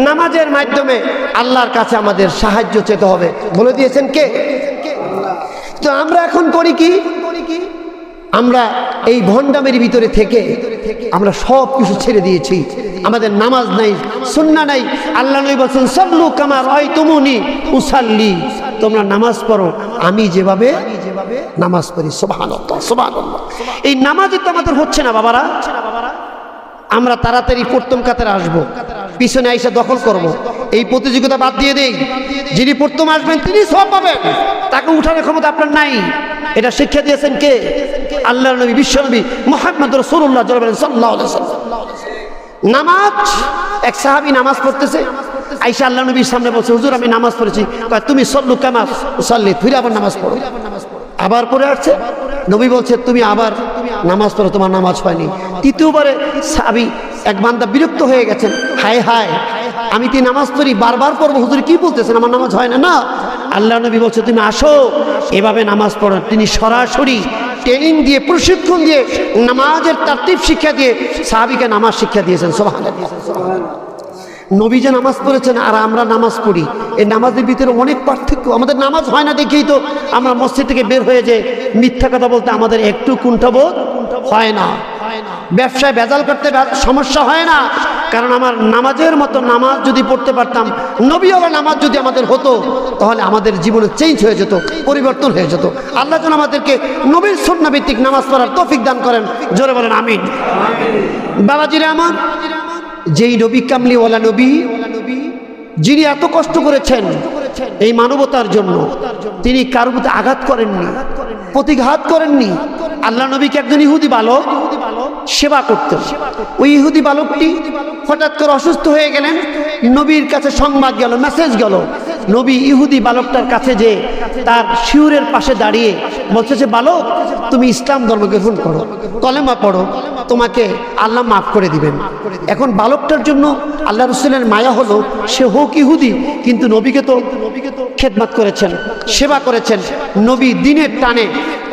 নামাজের মাধ্যমে আল্লাহর কাছে আমাদের সাহায্য চেতে হবে। বলে দিয়েছেন কে? তো আমরা এখন করি কি? আমরা এই ভণ্ডামের ভিতরে থেকে আমরা সব কিছু ছেড়ে দিয়েছি। আমাদের নামাজ নাই, সুন্নাহ নাই। আল্লাহ নবী বলেছেন সাল্লু কামা রাআইতুমুনি উসাল্লি, তোমরা নামাজ পড়ো আমি যেভাবে নামাজ পড়ি। সুবহানাল্লাহ সুবহানাল্লাহ। এই নামাজ তো আমাদের হচ্ছে না বাবারা। আমরা তাড়াতাড়ি প্রথম কাতারে আসবো, পিছনে আইসা দখল করব। এই প্রতিযোগিতা বাদ দিয়ে দেই। যিনি প্রথম আসবেন তিনি সব পাবেন, তাকে উঠানোর ক্ষমতা আপনার নাই। এটা শিক্ষা দিয়েছেন কে? আল্লাহর নবী, বিশ্বনবী মুহাম্মদ রাসূলুল্লাহ সাল্লাল্লাহু আলাইহি ওয়াসাল্লাম। নামাজ, এক সাহাবী নামাজ পড়তেছে, আয়েশা আল্লাহর নবীর সামনে বলছে হুজুর আমি নামাজ পড়েছি। কয় তুমি সল্লু কামা উসাল্লি, ফিরে আবার নামাজ পড়ো। আবার পড়ে আসছে, নবী বলছে তুমি আবার নামাজ পড়ো, তোমার নামাজ হয়নি। তৃতীয়বারে সাহাবী এক বান্দা বিরক্ত হয়ে গেছেন, হায় হায় আমি তুই নামাজ পড়ি, বারবার পড়বো, হুজুর কি বলতেছেন আমার নামাজ হয় না। না, আল্লাহ নবী বলছে তুমি আসো এভাবে নামাজ পড়ো। তিনি সরাসরি ট্রেনিং দিয়ে, প্রশিক্ষণ দিয়ে, নামাজের তারতিব শিক্ষা দিয়ে সাহাবীকে নামাজ শিক্ষা দিয়েছেন। সুবহানাল্লাহ। নবী যে নামাজ পড়েছেন আর আমরা নামাজ পড়ি, এই নামাজের ভিতরে অনেক পার্থক্য। আমাদের নামাজ হয় না দেখেই তো আমরা মসজিদ থেকে বের হয়ে যে মিথ্যা কথা বলতে আমাদের একটু কুণ্ঠাবোধ হয় না। ব্যবসায় ভেজাল করতে সমস্যা হয় না, কারণ আমার নামাজের মতো নামাজ যদি পড়তে পারতাম, নবীওয়ালা নামাজ যদি আমাদের হতো, তাহলে আমাদের জীবনে চেঞ্জ হয়ে যেত, পরিবর্তন হয়ে যেত। আল্লাহ যেন আমাদেরকে নবীর সুন্নাহ ভিত্তিক নামাজ পড়ার তৌফিক দান করেন। জোরে বলেন আমিন। বাবাজিরা আমার, যেই নবী কামলিওয়ালা নবী, যিনি এত কষ্ট করেছেন এই মানবতার জন্য, তিনি কারোর প্রতি আঘাত করেননি, প্রতিঘাত করেননি। আল্লাহ নবীকে একজন ইহুদি বালক সেবা করতেন। ওই ইহুদি বালকটি হঠাৎ করে অসুস্থ হয়ে গেলেন। নবীর কাছে সংবাদ গেল, মেসেজ গেল। নবী ইহুদি বালকটার কাছে যে তার শিউরের পাশে দাঁড়িয়ে বলছে যে বালক তুমি ইসলাম ধর্ম গ্রহণ করো, কলেমা পড়ো, তোমাকে আল্লাহ মাফ করে দিবেন। এখন বালকটার জন্য আল্লাহ রাসূলের মায়া হলো, সে হোক ইহুদি কিন্তু নবীকে তো খেদমত করেছেন, সেবা করেছেন। নবী দিনের টানে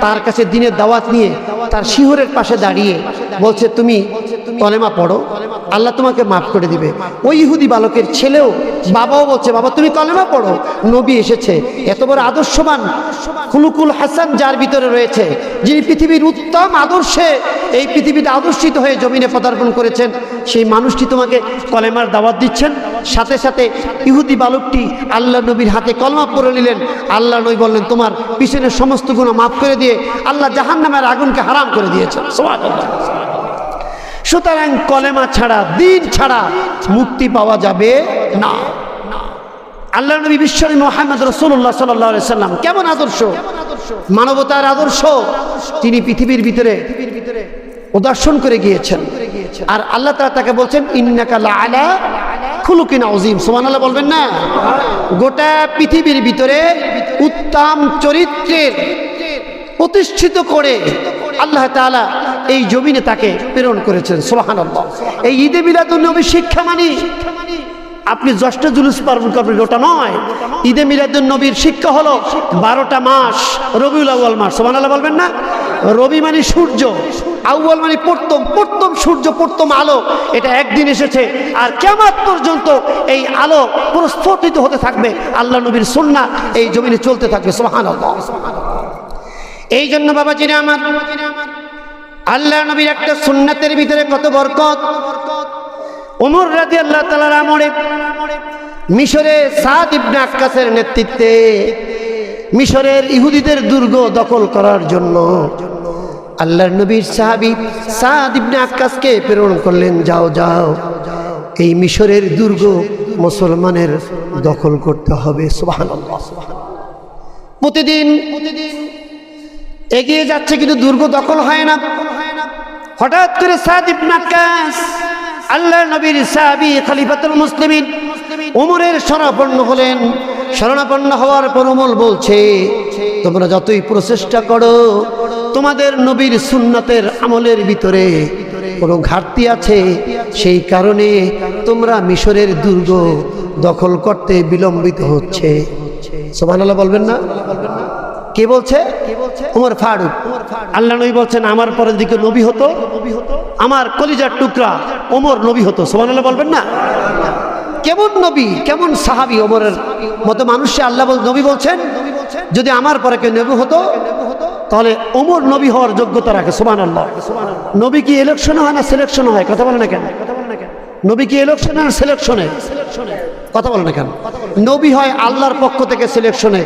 তার কাছে দিনের দাওয়াত নিয়ে তার শিহরের পাশে দাঁড়িয়ে বলছে তুমি কলেমা পড়ো, আল্লাহ তোমাকে মাফ করে দিবে। ওই ইহুদি বালকের ছেলেও, বাবাও বলছে বাবা তুমি কলেমা পড়ো, নবী এসেছে। এত বড় আদর্শবান খুলুকুল হাসান যার ভিতরে রয়েছে, যিনি পৃথিবীর উত্তম আদর্শে এই পৃথিবীতে আদর্শিত হয়ে জমিনে পদার্পণ করেছেন, সেই মানুষটি তোমাকে কলেমার দাওয়াত দিচ্ছেন। সাথে সাথে ইহুদি বালকটি আল্লাহ নবীর হাতে কলমা পড়ে নিলেন। আল্লাহ নবী বললেন তোমার পিছনের সমস্ত গুনাহ মাফ করে দিয়ে আল্লাহ জাহান্নামের আগুনকে হারাম করে দিয়েছেন। সুবহানাল্লাহ। সুতরাং কলেমা ছাড়া, দিন ছাড়া মুক্তি পাওয়া যাবে না। আল্লাহ নবী বিশ্বনবী মুহাম্মদ রাসূলুল্লাহ সাল্লাল্লাহু আলাইহি সাল্লাম কেমন আদর্শ, মানবতার আদর্শ তিনি পৃথিবীর ভিতরে উদাহরণ করে গিয়েছেন। আর আল্লাহ তাআলা তাকে বলছেন ইন্নাকা লাআলা খুলুকিন আযীম। সুবহানাল্লাহ বলবেন না? গোটা পৃথিবীর ভিতরে উত্তম চরিত্রের প্রতিষ্ঠিত করে আল্লাহ তাআলা এই জমিনে তাকে প্রেরণ করেছেন। সুবহানাল্লাহ। এই ঈদে মিলাদুন নবী শিক্ষা মানি আপনি জ্যৈষ্ঠ জুলুস পালন করবেন ওটা নয়। ঈদে মিলাদুন নবীর শিক্ষা হলো 12টা মাস, রবিউল আউয়াল মাস। সুবহানাল্লাহ বলবেন না? রবি মানে সূর্য, আউয়াল মানে প্রথম সূর্য, প্রথম আলো। এটা একদিন এসেছে, আর কিয়ামত পর্যন্ত এই আলো প্রস্ফুটিত হতে থাকবে। আল্লাহ নবীর সুন্নাহ এই জমিনে চলতে থাকবে। সুবহানাল্লাহ। এই জন্য বাবাজিরা আমার, আল্লাহ নবীর একটা সুন্নাতের ভিতরে কত বরকত। ওমর রাদিয়াল্লাহু তাআলার আমলে মিশরে সাদ ইবনে আক্কাসের নেতৃত্বে মিশরের ইহুদিদের দুর্গ দখল করার জন্য আল্লাহর নবীর সাহাবী সাদ ইবনে আক্কাসকে প্রেরণ করলেন, যাও যাও এই মিশরের দুর্গ মুসলমানের দখল করতে হবে। সুবহানাল্লাহ। প্রতিদিন এগিয়ে যাচ্ছে কিন্তু দুর্গ দখল হয় না। হঠাৎ করে সাদ ইবনে আক্কাস আল্লাহর নবীর সাহাবী খলিফাতুল মুসলিমিন ওমরের শরণাপন্ন হলেন। শরণাপন্ন হওয়ার পর ওমর বলছে তোমরা যতই প্রচেষ্টা করো তোমাদের নবীর সুন্নাতের আমলের ভিতরে কোনো ঘাটতি আছে, সেই কারণে তোমরা মিশরের দুর্গ দখল করতে বিলম্বিত হচ্ছে। সুবহানাল্লাহ বলবেন না? কে বলছে? ওমর ফারুক। আল্লাহ নবী বলছেন আমার পরের দিকে নবী হতো, আমার কলিজার টুকরা ওমর নবী হতো। সুবহানাল্লাহ বলবেন না? কেমন নবী, কেমন সাহাবী ওমরের মতো মানুষকে আল্লাহ নবী বলছেন, যদি আমার পরে কেউ নবী হতো তাহলে ওমর নবী হওয়ার যোগ্যতা রাখে। সুবহানাল্লাহ। নবী কি ইলেকশনে হয় না সিলেকশন হয়? কথা বলে না কেন? নবী কি ইলেকশনে না সিলেকশনে? কথা বলে না কেন? নবী হয় আল্লাহর পক্ষ থেকে সিলেকশনে।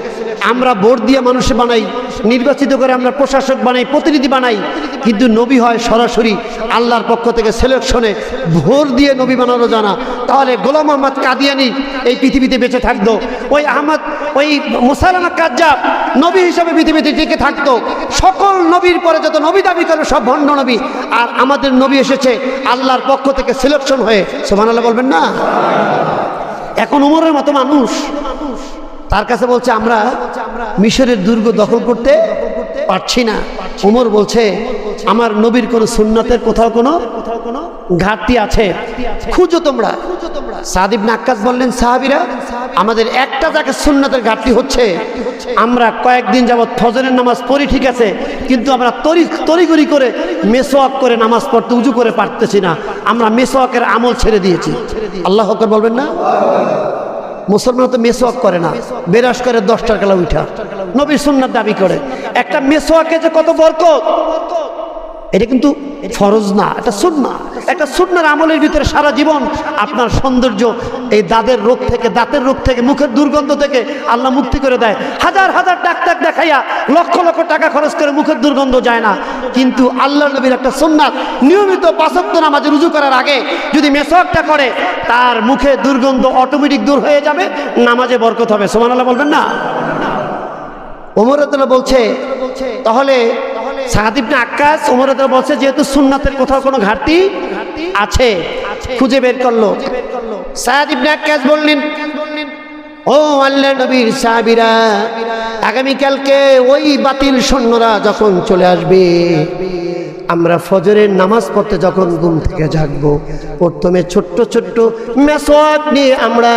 আমরা ভোট দিয়ে মানুষ বানাই, নির্বাচিত করে আমরা প্রশাসক বানাই, প্রতিনিধি বানাই, কিন্তু নবী হয় সরাসরি আল্লাহর পক্ষ থেকে সিলেকশনে। ভোট দিয়ে নবী বানানো জানা, তাহলে গোলাম আহমদ কাদিয়ানি এই পৃথিবীতে বেঁচে থাকতো, ওই মুসাইলামা কাজ্জাব নবী হিসাবে পৃথিবীতে টিকে থাকতো। সকল নবীর পরে যত নবী দাবি করে সব ভণ্ড নবী, আর আমাদের নবী এসেছে আল্লাহর পক্ষ থেকে সিলেকশন হয়ে। সুবহানাল্লাহ বলবেন না? এখন ওমরের মতো মানুষ তার কাছে বলছে আমরা মিশরের দুর্গ দখল করতে পারছি না। ওমর বলছে আমার নবীর কোন সুন্নাতের কোথাও কোনো ঘাটতি আছে, খুঁজো তোমরা। সাদ ইবনে আক্কাস বললেন, সাহাবীরা আমাদের একটা জায়গায় সুন্নাতের ঘাটতি হচ্ছে, আমরা কয়েকদিন যাবৎ ফজরের নামাজ পড়ি ঠিক আছে, কিন্তু আমরা তড়িঘড়ি করে মেসওয়াক করে নামাজ পড়তে উজু করে পারতেছি না, আমরা মেসওয়াকের আমল ছেড়ে দিয়েছি। আল্লাহু আকবার বলবেন না? মুসলমান তো মেসওয়াক করে না, বেরাস করে 10টার কালা উঠা নবীর সুন্নাত দাবি করে। একটা মেসওয়াকে যে কত বরকত, এটা কিন্তু ফরজ না, এটা সুন্নাহ। একটা সুন্নাহর আমলের ভিতরে সারা জীবন আপনার সৌন্দর্য, এই দাঁতের রোগ থেকে মুখের দুর্গন্ধ থেকে আল্লাহ মুক্তি করে দেয়। হাজার হাজার ডাক্তার দেখাইয়া লক্ষ লক্ষ টাকা খরচ করে মুখের দুর্গন্ধ যায় না, কিন্তু আল্লাহ নবীর একটা সুন্নাত, নিয়মিত 5 ওয়াক্ত নামাজে রুজু করার আগে যদি মেসওয়াকটা করে তার মুখে দুর্গন্ধ অটোমেটিক দূর হয়ে যাবে, নামাজে বরকত হবে। সুবহানাল্লাহ বলবেন না? ওমর রাদিয়াল্লাহু বলছে, তাহলে সাদ ইবনে আক্কাস ওমর রাদিয়াল্লাহু বলছে যেহেতু সুন্নাতের কোথাও কোনো ঘাটতি আছে, খুঁজে বের করলো। সাদ ইবনে আক্কাস বললেন, ও আল্লাহর নবীর সাহাবীরা, আগামীকালকে ওই বাতিল সৈন্যরা যখন চলে আসবে, আমরা ফজরের নামাজ পড়তে যখন ঘুম থেকে জাগবো, প্রথমে ছোট্ট ছোট্ট মেসওয়াক নিয়ে আমরা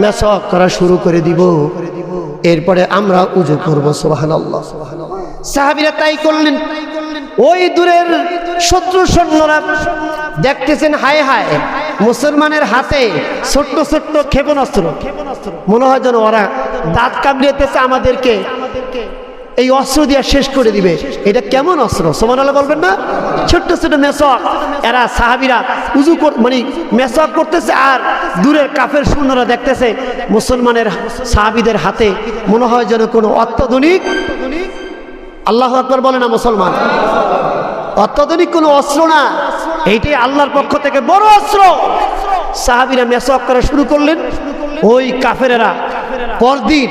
মেসওয়াক করা শুরু করে দিব, এরপরে আমরা উজু করব। সুবহানাল্লাহ। সাহাবীরা তাই করলেন। ওই দূরের শত্রু সৈন্যরা দেখতেছেন, হায় হায় মুসলমানের হাতে ছোট্ট ছোট্ট ক্ষেপণাস্ত্র, মনে হয় যেন ওরা দাঁত কামড়িয়েতেছে, আমাদেরকে এই অস্ত্র দিয়ে শেষ করে দিবে। এটা কেমন অস্ত্র? সুবহানাল্লাহ বলবেন না? ছোট্ট ছোট্ট মেসওয়াক। এরা সাহাবীরা উজু মেসওয়াক করতেছে, আর দূরের কাফের সৈন্যরা দেখতেছে মুসলমানের সাহাবীদের হাতে মনে হয় যেন কোনো অত্যাধুনিক, আল্লাহু আকবার বলে না মুসলমান, অত্যাধুনিক কোনো অস্ত্র না, এইটাই আল্লাহর পক্ষ থেকে বড় অস্ত্র। সাহাবীরা মেসওয়াক করা শুরু করলেন। ওই কাফেরেরা পরদিন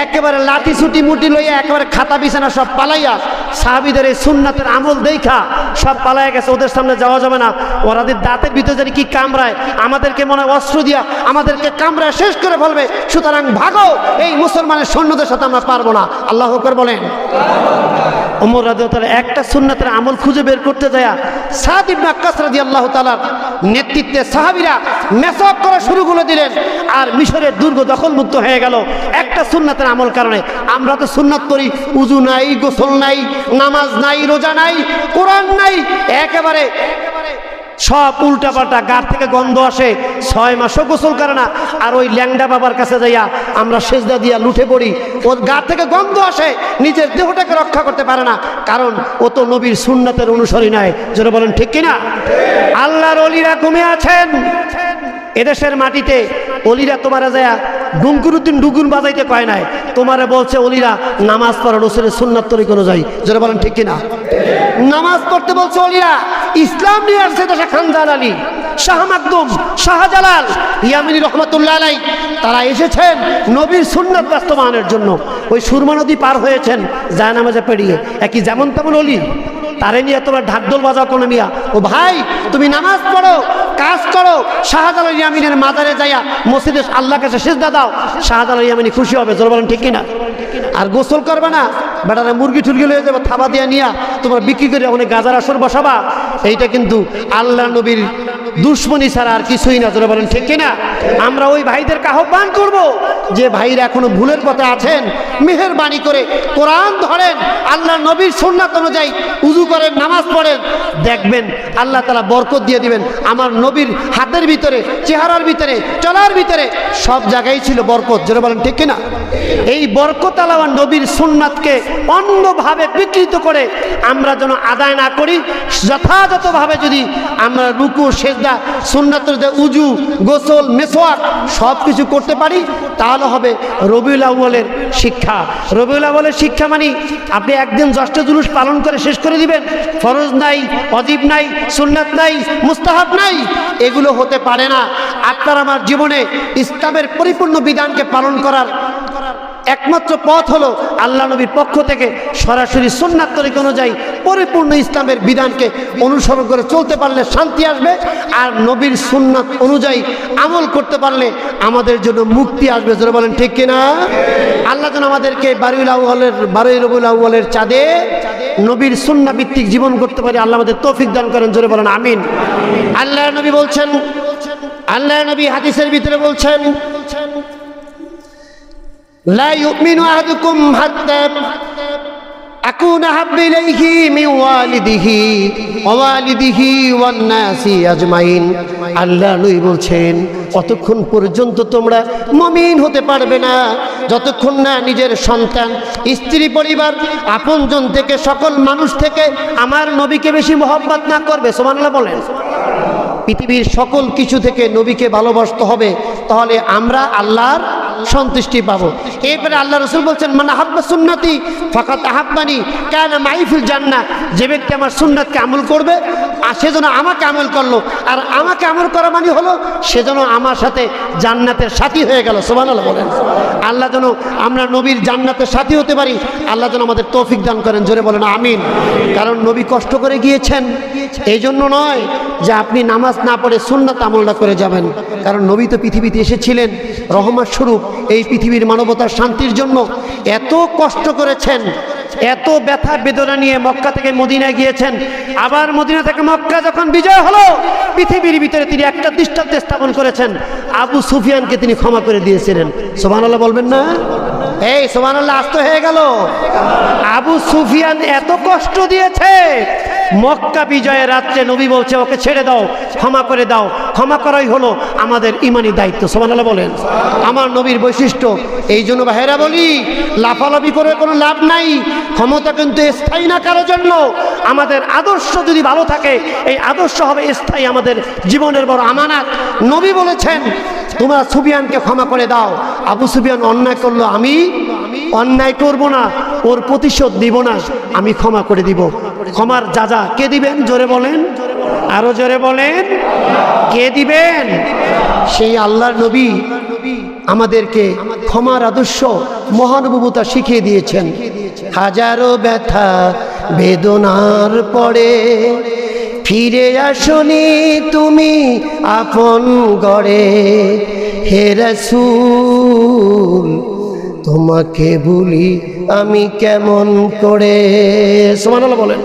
একেবারে লাঠি ছুটি মুটি লইয়া একেবারে খাতা বিছানা সব পালাইয়া, সাহাবীদের এই সুন্নাতের আমল দেখা সব পালাইয়া গেছে। ওদের সামনে যাওয়া যাবে না, ওরাদের দাঁতের ভিতরে জানি কি কামড়ায়, আমাদেরকে মনে হয় অস্ত্র দিয়া আমাদেরকে কামড়ায় শেষ করে ফেলবে, সুতরাং ভাগো, এই মুসলমানের সৈন্যদের সাথে আমরা পারবো না। আল্লাহু আকবার বলেন। ওমর রাদিয়াল্লাহু তাআলা একটা সুন্নাতের আমল খুঁজে বের করতে যায়, সাদ ইবনে আক্কাস রাদিয়াল্লাহু তাআলার নেতৃত্বে সাহাবীরা মেসওয়াক করা শুরু করে দিলেন, আর মিশরের দুর্গ দখলমুক্ত হয়ে গেল একটা সুন্নাতের আমল কারণে। আমরা তো সুন্নাত করি, উজু নাই, গোসল নাই, নামাজ নাই, রোজা নাই, কোরআন নাই, একেবারে সব উল্টাপাল্টা, গার থেকে গন্ধ আসে, 6 মাসও গোসল করে না। আর ওই ল্যাংডা বাবার কাছে যাইয়া আমরা সেজদা দিয়া লুঠে পড়ি, ওর গা থেকে গন্ধ আসে, নিজের দেহটাকে রক্ষা করতে পারে না, কারণ ও তো নবীর সুন্নাতের অনুসারী নয়। যারা বলেন ঠিক কিনা? আল্লাহর ওলিরা ঘুমে আছেন এদেশের মাটিতে। ওলিরা তোমারা যায় ডুমকুরুদ্দিন ডুগুন বাজাইতে কয় নাই, তোমারে বলছে ওলিরা নামাজ পড়া রসুলের সুন্নাত তরিকা অনুযায়ী। যারা বলেন ঠিক কিনা? নামাজ পড়তে বলছে ওলিরা। ইসলাম নিয়ে আসছে দেশে খানজাহান আলী, শাহ মাকদুম, শাহজালাল, ইয়ামিনী রহমাতুল্লাহ আলাইহি, তারা এসেছেন নবীর সুন্নাত বাস্তবায়নের জন্য। ওই সুরমা নদী পার হয়েছেন জায়নামাজে পেরিয়ে, একই যেমন তেমন ওলি, তারে নিয়ে তোমার ঢাকঢোল বাজাও কোনো মিয়া। ও ভাই, তুমি নামাজ পড়ো, কাজ করো, শাহজালাল ইয়ামিনের মাজারে যাইয়া মসজিদে আল্লাহ কাছে সিজদা দাও, শাহজালাল ইয়ামিনী খুশি হবে। জোর বলেন ঠিক কিনা? আর গোসল করবে না, বেটারা মুরগি টুরগি লয়ে যাবে থাবা দিয়া নিয়া তোমরা বিক্রি করে অনেক গাজার আসর বসাবা, এইটা কিন্তু আল্লাহ নবীর দুশ্মনী ছাড়া আর কিছুই না। জোরে বলেন ঠিক কিনা? আমরা ওই ভাইদেরকে আহ্বান করব যে ভাইরা এখনো ভুলের পথে আছেন, মেহেরবানি করে কোরআন ধরেন, আল্লাহ নবীর সুন্নাত অনুযায়ী উযু করেন, নামাজ পড়েন, দেখবেন আল্লাহ তাআলা বরকত দিয়ে দিবেন। আমার নবীর হাতের ভিতরে, চেহারার ভিতরে, চলার ভিতরে সব জায়গায় ছিল বরকত। জোরে বলেন ঠিক কিনা? এই বরকত আলা নবীর সুন্নাতকে অন্যভাবে বিকৃত করে আমরা যেন আদায় না করি। যথাযথভাবে যদি আমরা রুকু, সেজদা, সুন্নাতের যে উজু, গোসল, মেসওয়াক সব কিছু করতে পারি, তাহলে হবে রবিউল আউয়ালের শিক্ষা। রবিউল আউয়ালের শিক্ষা মানে আপনি একদিন 10টা জুলুস পালন করে শেষ করে দিবেন, ফরজ নাই, ওয়াজিব নাই, সুন্নাত নাই, মুস্তাহাব নাই, এগুলো হতে পারে না। আপনার আমার জীবনে ইসলামের পরিপূর্ণ বিধানকে পালন করার একমাত্র পথ হলো আল্লাহ নবীর পক্ষ থেকে সরাসরি সুন্নাত তরিকা অনুযায়ী পরিপূর্ণ ইসলামের বিধানকে অনুসরণ করে চলতে পারলে শান্তি আসবে, আর নবীর সুন্নাত অনুযায়ী আমল করতে পারলে আমাদের জন্য মুক্তি আসবে। জোরে বলেন ঠিক কিনা? আল্লাহ যেন আমাদেরকে 12ই রবিউল আউয়ালের চাঁদে নবীর সুন্নাহ ভিত্তিক জীবন করতে পারি, আল্লাহ আমাদের তৌফিক দান করেন। জোরে বলেন আমিন। আল্লাহ নবী বলছেন, আল্লাহ নবী হাদিসের ভিতরে বলছেন, লা ইউমিনু আহাদুকুম হাত্তা আকুনা হাব্বা ইলাইহি মিন ওয়ালিদিহি ওয়া ওয়ালিদিহি ওয়ান নাসি আজমাইন। আল্লাহ নবী বলছেন, অতক্ষণ পর্যন্ত তোমরা মুমিন হতে পারবে না যতক্ষণ না নিজের সন্তান, স্ত্রী, পরিবার, আপনজন থেকে, সকল মানুষ থেকে আমার নবীকে বেশি মহব্বত না করবে। সুবহানাল্লাহ বলেন। পৃথিবীর সকল কিছু থেকে নবীকে ভালোবাসতে হবে, তাহলে আমরা আল্লাহর সন্তুষ্টি পাবো। এরপরে আল্লাহ রাসূল বলছেন, মান আহাব্বা সুন্নতি ফাকাত আহাব্বানি কানা মাই ফিল জান্নাহ। যে ব্যক্তি আমার সুন্নাতকে আমল করবে আর সেজন্য আমাকে আমল করলো, আর আমাকে আমল করা মানে হলো সেজন্য আমার সাথে জান্নাতের সাথী হয়ে গেল। সুবহানাল্লাহ বলেন। আল্লাহ যেন আমরা নবীর জান্নাতের সাথী হতে পারি, আল্লাহ যেন আমাদের তৌফিক দান করেন। জোরে বলেন আমিন। কারণ নবী কষ্ট করে গিয়েছেন, এই জন্য নয় যে আপনি নামাজ না পড়ে সুন্নাত আমলটা করে যাবেন। কারণ নবী তো পৃথিবীতে এসেছিলেন রহমত স্বরূপ, এই পৃথিবীর মানবতার শান্তির জন্য এত কষ্ট করেছেন, এত ব্যথা বেদনা নিয়ে মক্কা থেকে মদিনায় গিয়েছেন। আবার মদিনা থেকে মক্কা যখন বিজয় হলো, পৃথিবীর ভিতরে তিনি একটা দৃষ্টান্ত স্থাপন করেছেন, আবু সুফিয়ানকে তিনি ক্ষমা করে দিয়েছিলেন। সুবহানাল্লাহ বলবেন না? এই সুবহানাল্লাহ আস্ত হয়ে গেল। আবু সুফিয়ান এত কষ্ট দিয়েছে, মক্কা বিজয়ের রাত্রে নবী বলছে ওকে ছেড়ে দাও, ক্ষমা করে দাও। ক্ষমা করাই হলো আমাদের ইমানি দায়িত্ব। সুবহানাল্লাহ বলেন। আমার নবীর বৈশিষ্ট্য। এই জন্য ভাইরা বলি, লাফালাফি করে কোনো লাভ নাই। ক্ষমতা কিন্তু স্থায়ী না কারোর জন্য। আমাদের আদর্শ যদি ভালো থাকে, এই আদর্শ হবে স্থায়ী, আমাদের জীবনের বড় আমানত। নবী বলেছেন, তোমরা সুফিয়ানকে ক্ষমা করে দাও। আবু সুফিয়ান অন্যায় করলো, আমি অন্যায় করব না, ওর প্রতিশোধ দিব না, আমি ক্ষমা করে দিব। ক্ষমার যা কে দিবেন? জোরে বলেন, আরো জোরে বলেন, কে দিবেন? সেই আল্লাহর নবী আমাদেরকে ক্ষমার আদর্শ, মহানুভবতা শিখিয়ে দিয়েছেন। হাজারো ব্যথা বেদনার পরে ফিরে আসনি তুমি আপন গড়ে, হে রাসূল তোমাকে ভুলি আমি কেমন করে। সুবহানাল্লাহ বলেন।